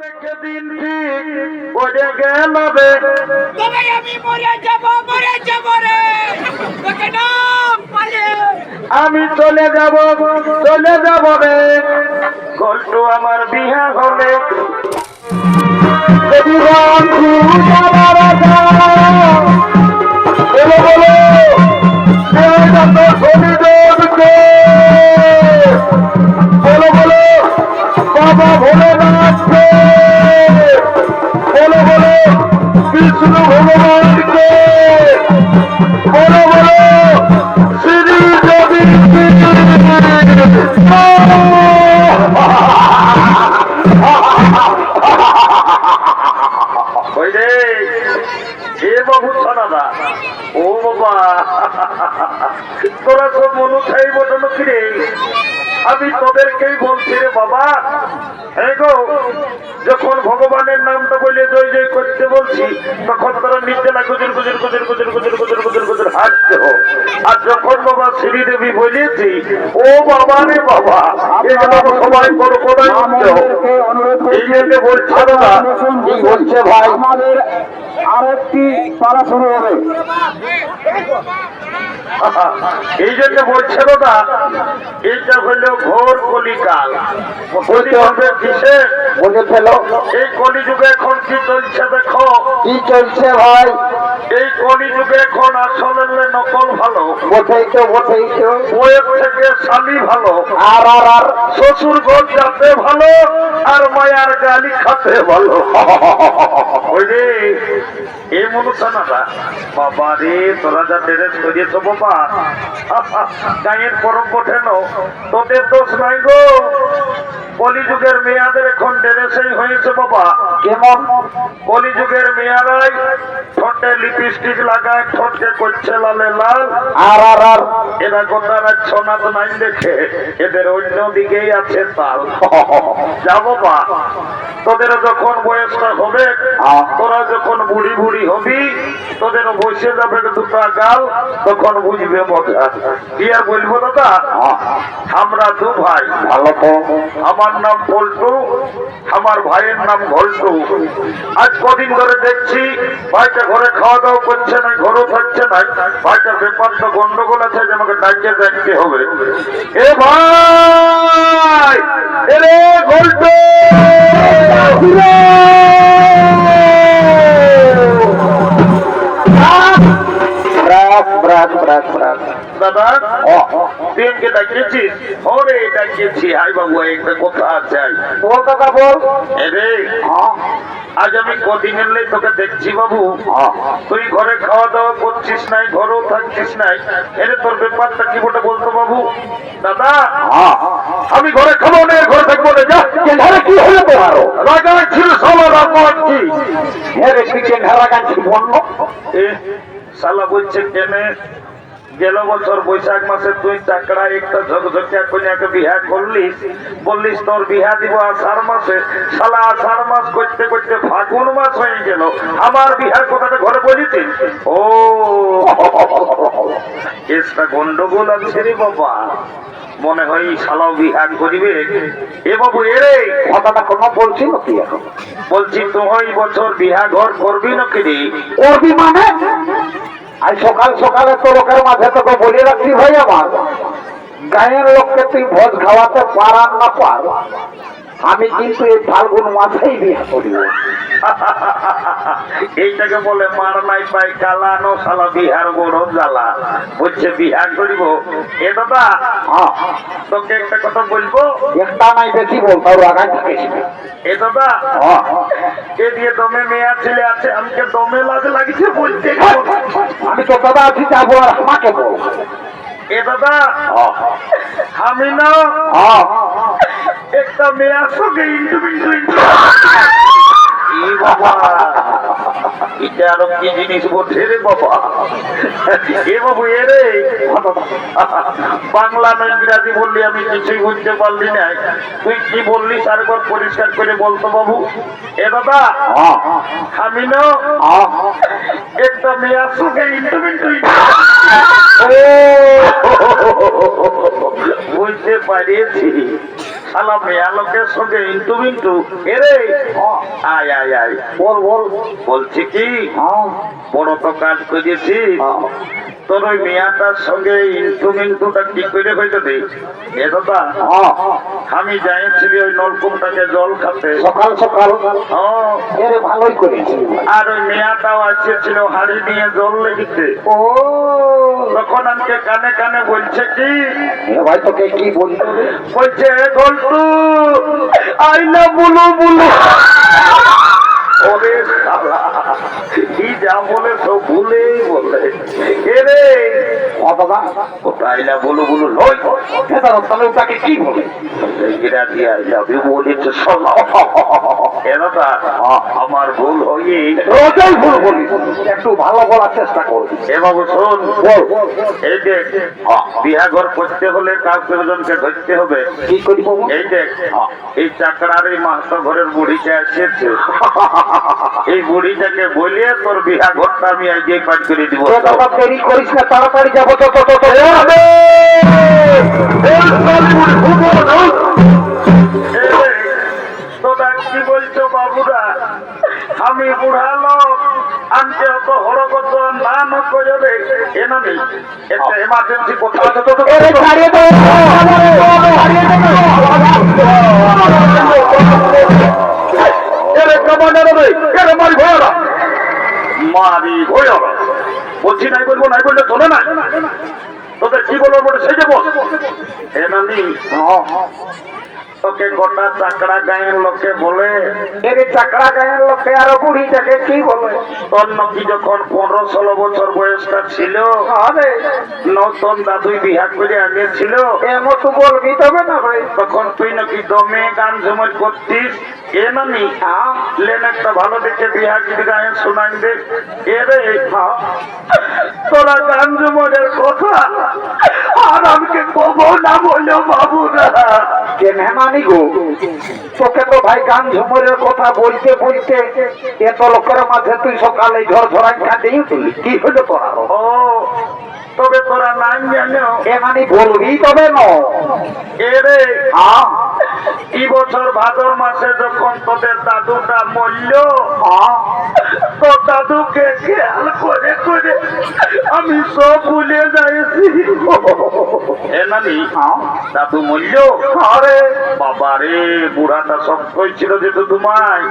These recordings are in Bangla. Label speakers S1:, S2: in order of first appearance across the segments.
S1: দেখে দিন ঠিক পড়ে গেল রে,
S2: তবে আমি মরে যাব রে, তোকে না পালে
S1: আমি চলে যাব রে। গল্টু আমার বিহা হলে যদি বন্ধু যাবার যাও, বলো বলো যত শনিদেবকে, বলো বলো বাবা ভোলেনাথকে, বলো বলো বিষ্ণু ভগবানকে, বলো বলো শ্রী দেবীকে। ওই রে এ বাবু ছড়াদা, ও বাবা তোরা সব মনু খাই বটন ফিরে, আমি তোদেরকেই বলছি রে বাবা। হ্যাঁ গো, যখন ভগবানের নামটা বলে জয় জয় করতে বলছি, তখন তোরা নিজেরা গুজর গুজর গুজর গুজর গুজর গুজর গুজর গুজর হাসতে হো। আর যখন বাবা শ্রীদেবী বলেছি, ও বাবা রে বাবা, এই যে বাবা সবাই করো কোথায় এই জন্য বলছে দাদা, কি বলছে ভাই,
S3: আমাদের আরেকটি পালা শুরু হবে।
S1: এই জন্য বলছে দাদা, এইটা হলো ঘোর কলিকাল। কিসে
S3: বলে ফেলো,
S1: এই কলিযুগে এখন কি চলছে দেখো,
S3: কি চলছে ভাই?
S1: এই কলিযুগে এখন আসলে নকল ভালো,
S3: বটেই তো
S1: বইয়ের থেকে শালি ভালো,
S3: আর আর আর
S1: শ্বশুর ঘর যাতে ভালো, আর মায়ার গালি খাতে ভালো। ওই রে এই মনুষ্যনারা বাবা রে, তোরা যা ড্রেস করিয়েছ বাবা, গাঁয়ের পরব বঠেন, তোদের দোষ নাই গো। কলিযুগের মেয়াদের এখন ড্রেসেই হয়েছে বাবা।
S3: কেমন?
S1: কলিযুগের মেয়ারাই ঠোঁটে লিপস্টিক লাগায়, ঠোঁটকে করছে লালে লাল,
S3: আর আর আর
S1: এরা গোটা রাত সোনাত নাই দেখে এদের অন্য দিকেই আছে তাল। যা বাবা, তোদের যখন বয়সটা হবে, তোরা যখন বুড়ি বুড়ি হবি, তোদের বসে যাবে দুটা গাল, তখন বুঝবে মজা। কি আর বলবো দাদা, আমরা দু ভাই,
S3: ভালো তো।
S1: আমার নাম পল্টু, আমার ভাইয়ের নাম ঘল্টু। আজ কদিন ধরে দেখছি ভাইটা ঘরে খাওয়া দাওয়া করছে না, ঘরও থাকছে না। ভাইটার ব্যাপারটা গন্ডগোল আছে, যে আমাকে ডাকিয়ে দেখতে হবে। এ ভাই, এরে ঘল্টু, দাদা তুইকে ডাকিয়েছিস? ওরে ডাকিয়েছি, হাই বাবু একটা কথা আছে।
S3: বল দাদা বল।
S1: এরে আজ আমি কদিন এলে তোকে দেখছি বাবু, তুই ঘরে খাওয়া দাওয়া করছিস নাই, ঘরেও থাকছিস নাই। এরে তোর ব্যাপারটা কি বটে বলতো বাবু? দাদা আমি ঘরে খাবো না, ঘরে থাকবো না। যা
S3: ঘরে কি হলো তোমারও?
S1: রাগা ছিল সবার রাগি।
S3: হ্যাঁ রে, তুই কেন হারাগাচ্ছি বন্য?
S1: শালা বলছে কেনে গেল বছর বৈশাখ মাসে তুই চাকরা একটা ঝকঝকিয়া কন্যাকে বিহা করলিস, বললিস তোর বিহা দিব আষাঢ় মাসে। শালা আষাঢ় মাস করতে করতে ফাগুন মাস হয়ে গেল, আমার বিহার কথাটা ঘরে বলিছিস? ও কেসটা গন্ডগোল আছে রে বাবা, মনে হয় শালাও বিহা করিবে। এ বাবু এরে
S3: কথাটা কোনো বলছি না তুই এখন?
S1: বলছি তুই বছর বিহা ঘর করবি নাকি রে?
S3: করবি মানে? আজ সকাল সকালে তো লোকের মাঝে তোকে বলে রাখছি ভাই, আমার গায়ের লোককে তুই ভোজ খাওয়াতে পারার না পার, আমি কিন্তু এই ফাল্গুন মাসেই বিয়ে করিব।
S1: এইটাকে বলে মার নাই পাই কালানো, শালা বিহার বড় জ্বালা। বলছে বিহা করিব। এ দাদা তোকে একটা কথা বলবো,
S3: একটা নাই বেশি বলতো, রাগাই থাকিস।
S1: এ দাদা এ দিয়ে দমে মেয়া ছেলে আছে, আমাকে দমে লাগছে বলতে।
S3: আমি তো দাদা আছি, যাবো আর আমাকে বল।
S1: এ দাদা আমি না একটা মেয়ার সঙ্গে ইন্টু ইন্টু ইন্টু। বাবা এটা আরো কি জিনিস বলছে রে বাবা? এ বাবু এরে বাংলা না ইংরাজি বললি আমি কিছুই বুঝতে পারলি না। তুই কি বললি আরেকবার পরিষ্কার করে বলতো বাবু। এ দাদা আমি না একটা মেয়ার সঙ্গে ইন্টু ইন্টু। বুঝতে পারিয়েছি। শালা মেয়া লোকের সঙ্গে ইন্টু মিন্টু এরে আয় আয় আয়
S3: বল বল।
S1: বলছি কি বড় তো কাজ করেছি তোর ওই মেয়াটার সঙ্গে ইন্টু মিন্টুটা কি করে হয়েছে রে এ দাদা আমি যাইছিলি ওই নলকূপটাকে জল খাতে
S3: সকাল সকাল
S1: হ্যাঁ,
S3: এরে ভালোই করেছি।
S1: আর ওই মেয়াটাও আসছিল হাড়ি নিয়ে জল লেগেছে
S3: ও
S1: তখন আমাকে কানে কানে বলছে কি
S3: এ ভাই তোকে কি বলতো রে?
S1: বলছে ঘন্টু আইনা বুলু বুলু ওরে শালা কি যা বলে সব ভুলেই বলে এরে
S3: ও দাদা
S1: কোথায় না বলু বলু লই
S3: এ দাদা তাহলে ওটাকে কি বলে?
S1: গিরা দিয়া যাবি বলেছে শোনো এ দাদা আমার ভুল হয়ে
S3: রোজাই ভুল বলি, একটু ভালো বলার চেষ্টা করবি।
S1: এ বাবু শোন
S3: বল
S1: এই যে বিহা ঘর করতে হলে কাউকে একজনকে ধরতে হবে
S3: কি করি বাবু?
S1: এই দেখ এই চাকরার এই মাস্টার ঘরের বুড়িটা এসেছে এই বুড়িটাকে বলিয়ে তোর বিহা ঘরটা আমি আজকে পাঠ করে দিব
S3: এ দাদা দেরি করিস না, তাড়াতাড়ি যাবো তো তো তো তো।
S1: তোরা কি বলছো বাবুরা আমি বুড়া লোক আনতে অত হরকত না না করে রে এ না নেই একটা এমার্জেন্সি কথা আছে তো
S3: এরে ছাড়িয়ে দে,
S1: এরে কমান্ডার রে এরে মারি ভয়রা মারি ভয়রা বলছি নাই বলবো নাই বললে চলে না তোদের কি বলবো বলে সেই যে বল এ নানি তোকে গোটা চাকরা গায়ের লোকে বলে
S3: এরে চাকরা গায়ের লোকে আরো বুড়িটাকে কি বলে?
S1: তোর নাকি যখন 15-16 বছর বয়সটা ছিল
S3: আরে
S1: নতুন দাদুই বিহা করে আনিয়েছিল
S3: এমন তো বলবি তবে না ভাই।
S1: তখন তুই নাকি দমে গান জমা করতিস এ নানি লেন একটা ভালো দেখে বিহা কি গায়ে শোনাই দে এ রে তোরা গান জমানের কথা আর আমাকে কবো না বললো বাবুরা
S3: কে মেহমানি গো, তোকে তো ভাই গান ঝুমুরের কথা বলতে বলতে এত লোকের মাঝে তুই সকালে ঝড় ঝড়াই কাঁদিয়ে তুলি কি হলো তোরা?
S1: ও তবে তোরা নাম জানো
S3: এ মানে বলবি তবে ন
S1: এরে কি বছর ভাদর মাসে যখন তোদের দাদুটা মরল তো দাদুকে খেয়াল করে করে আমি সব ভুলে যাইছি এ নানি দাদু মরল আরে বাবা রে বুড়াটা সব কইছিল যে তোমায়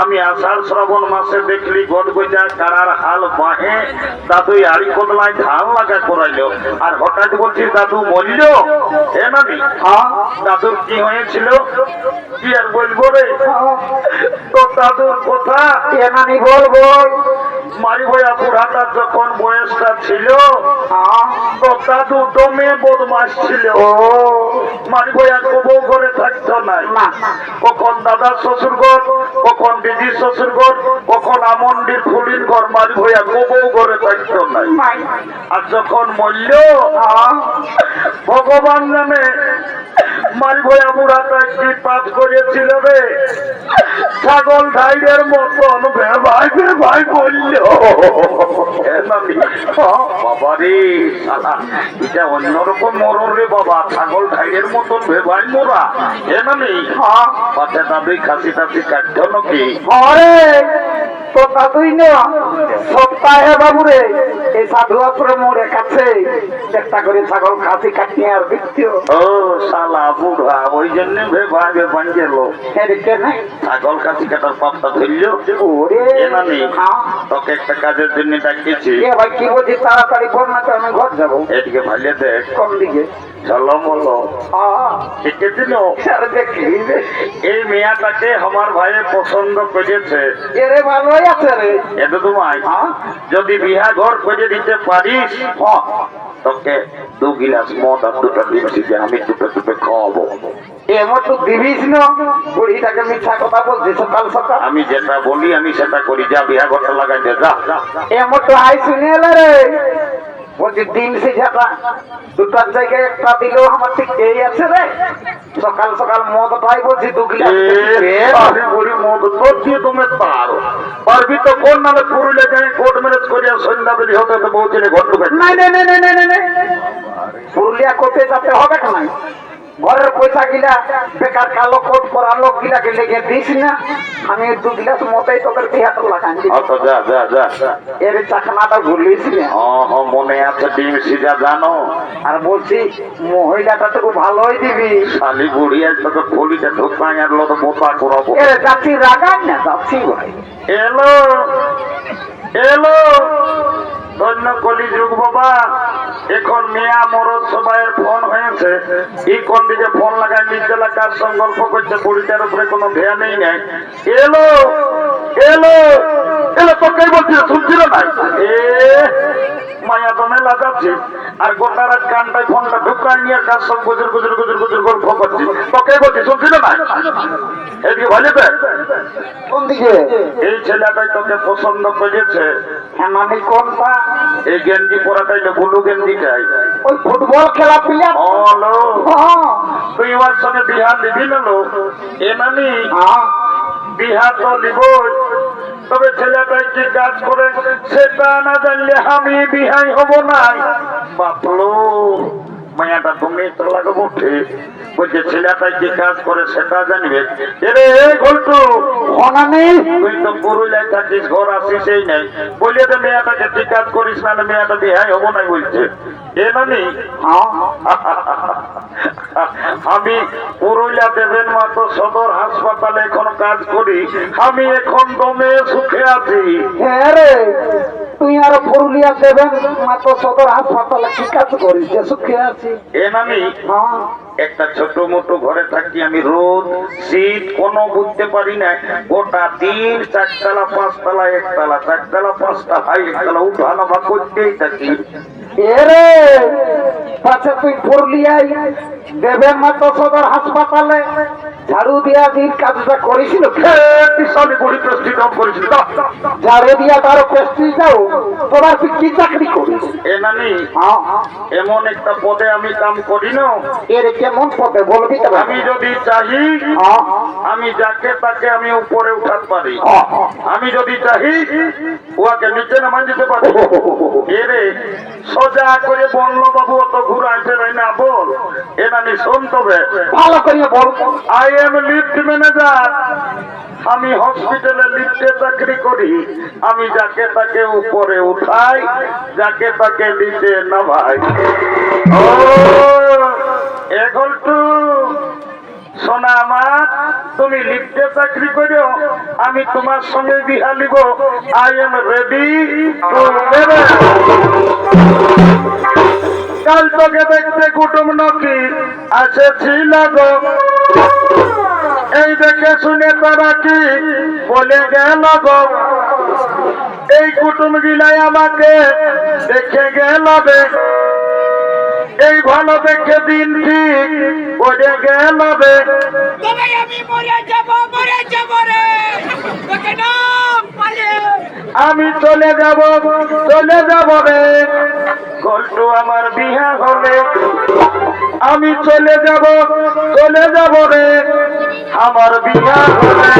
S1: আমি আষাঢ় শ্রাবণ মাসে দেখলি গট গজা কারার হাল বাহে দাদুই আড়ি কোদলায় ধান লাগা করাইলো আর হঠাৎ বলছি দাদু মরল এ নানি দাদুর কি হয়েছিল কি আর বলবো রে তো দাদুর কথা
S3: এ মানে বল বল।
S1: মারি ভয়া বুড়াটা যখন বয়সটা ছিল তো দাদু দমে বদমাস ছিল মারি ভয়া কবউ ঘরে থাকতো না কখন দাদার শ্বশুর ঘর কখন দিদির শ্বশুর ঘর কখন আমন্ডির ফুলির ঘর মারি ভয়া কবউ ঘরে থাকতো না আর যখন মরল ভগবান জানে মারি ভয়া বুড়াটা কি পাপ করেছিল রে ছাগল ঢাইরের মতন ভেবাই ভেবাই বলল বাবা রে এটা অন্যরকম মরণ রে বাবা ছাগল ঢাইরের মতন ভেবাই মোরা এ নামি পাশে দাদুই খাসি টাসি কাটতো নাকি
S3: আরে তো দাদুই না সপ্তাহে বাবু রে এই সাধু আশ্রমের কাছে চেষ্টা করে ছাগল খাসি কাটিয়ে আর দিচ্ছিল।
S1: ও শালা বুড়া ওই জন্য ভেবাই ভেবাই গেল ছাগল খাসি কাটার পাপটা ধরল
S3: ওরে
S1: এ নামি তোকে একটা কাজের জন্য ডাকিয়েছি
S3: এ ভাই কি বলছি তাড়াতাড়ি বল না তো আমি ঘর যাবো।
S1: এদিকে ভালিয়ে দেখ
S3: কোন দিকে?
S1: চলো বলো দেখেছিল
S3: দেখি
S1: এই মেয়াটাকে আমার ভাইয়ে পছন্দ করেছে
S3: এরে ভালোই আছে রে।
S1: এটা তোমায় যদি বিহা ঘর করে দিতে পারিস তোকে 2 গিলাস মদ আর 2টা ডিম সিজে আমি দুটো দুটো খাওয়াবো।
S3: এমন তো দিবিস না, বুড়িটাকে মিথ্যা কথা বলছে সকাল সকাল।
S1: আমি যেটা বলি আমি সেটা করি, যা বিহা ঘরটা লাগাই দে যা।
S3: এমন তো হাই শুনে এলে রে, বলছি ডিম সিঝাটা 2টার জায়গায় 1টা দিলেও আমার ঠিক এই আছে রে। সকাল সকাল মদটাই বলছি 2 গিলাস
S1: মদ তোর দিয়ে তুমি পারবি তো কোন নামে পুরুলে যাই কোর্ট ম্যারেজ করিয়া সন্ধ্যা বেলি হতে তো বহু দিনে ঘর ঢুকে
S3: নাই নাই নাই নাই নাই নাই পুরুলিয়া কোর্টে যেতে হবে না, ঘরের পয়সা গিলা বেকার কালো কোট পরা লোক গিলাকে লেগে দিস না, আমি 2 গ্লাস মতাই তোদের বিহাটা লাগান দিই।
S1: আচ্ছা যা যা যা যা।
S3: এর চাকনাটা ভুলিস না।
S1: মনে আছে ডিম সিজা জানো?
S3: আর বলছি মহিলাটা তো ভালোই দিবি।
S1: শালি বুড়ি আজ তোকে ফলিতে ঢুকাই আনলো তো মোটা করাবো।
S3: এর যাচ্ছি রাগান না, যাচ্ছি ভাই।
S1: এলো এলো ধন্য কলিযুগ বাবা। এখন মিয়া মরদ সবাইয়ের ফোন হয়েছে, এই কোন দিকে ফোন লাগায় নির্জলা কার সঙ্গে গল্প করছে, বুড়িটার উপরে কোনো ধ্যানই নেই। এলো এলো এলো তোকে বলছিল, শুনছিল না? মায়া তো মেলা যাচ্ছে আর গোটা রাত কানটায় ফোনটা ঢুকায় নিয়ে কার সঙ্গে গুজর গুজর গুজর গুজর গল্প করছি, তোকে বলছি শুনছিল না? এদিকে ভালো
S3: কোন দিকে?
S1: এই ছেলেটাই তোকে পছন্দ করেছে।
S3: হ্যাঁ মানে কোনটা?
S1: এই গেঞ্জি পরাটাই বুলু গেঞ্জিটাই।
S3: ওই ফুটবল খেলা প্লেয়ার।
S1: হলো তুই ওর সঙ্গে বিহার নিবি না? এ নামি বিহার তো নিব, তবে ছেলেটাই কি কাজ করে সেটা না জানলে আমি বিহাই হব না। বাপলো মায়াটা তুমি তো লাগবো ঠিক, বলছে ছেলেটাই কি কাজ করে সেটা জানবে। এরে ঘন্টু তুই তো পুরুলিয়ায় থাকিস, ঘর আসিস এই নাই, বলে তো মেয়েটাকে তুই কাজ করিস না, মেয়েটা বিহাই হবো না বলছে। এ নানি আমি পুরুলিয়া দেবেন মাতো সদর হাসপাতালে এখন কাজ করি, আমি এখন দমে সুখে আছি।
S3: হ্যাঁ রে, তুই আর পুরুলিয়া দেবেন মাতো সদর হাসপাতালে কি কাজ করিস? সুখে আছি।
S1: এ নানি একটা ছোট মোটো ঘরে থাকি আমি, রোদ শীত কোনো বুঝতে পারি না। গোটা দিন 4 তলা 5 তলা 1 তলা 4 তলা 5 তলা 1 তলা উঠা নামা করতেই থাকি।
S3: এরে পাছে তুই পুরুলিয়ায় দেবেন মাতো সদর হাসপাতালে ঝাড়ু দিয়া দিন কাজটা করেছিল?
S1: বিশাল বড়ি প্রস্তুত করেছিল,
S3: ঝাড়ু দিয়া তার প্রেস্টিজ দাও। তোরা তুই কি চাকরি করিস?
S1: এ নানি এমন একটা পদে আমি কাম করি না।
S3: এর কেমন পদে বলবি তো?
S1: আমি যদি চাহি আমি যাকে তাকে আমি উপরে উঠাতে পারি, আমি যদি চাহি ওকে নিচে নামান দিতে পারি। এরে সোজা করে বললো বাবু অত ঘুরাই ফেরাই না বল। এ নানি শোন তবে
S3: ভালো করে বল।
S1: আই এম লিফট ম্যানেজার, আমি হসপিটালে লিফটে চাকরি করি। আমি যাকে তাকে উপরে উঠাই, যাকে তাকে নিচে নামাই। ও এখন তো সোনা আমার, তুমি লিফটে চাকরি করো, আমি তোমার সঙ্গে বিহা নিব। I am ready to marriage. কাল তোকে দেখতে কুটুম নকি আসেছিল গো, এই দেখে শুনে তারা কি বলে গেল গো, এই কুটুম গিলাই আমাকে দেখে গেল বে, এই ভালো দেখে দিন ঠিক বলে গেল বে।
S2: তবে আমি মরে যাব রে, তোকে নাম পালে
S1: আমি চলে যাব রে, গল্প আমার বিহা হলে আমি চলে যাব রে, আমার বিহা হলে।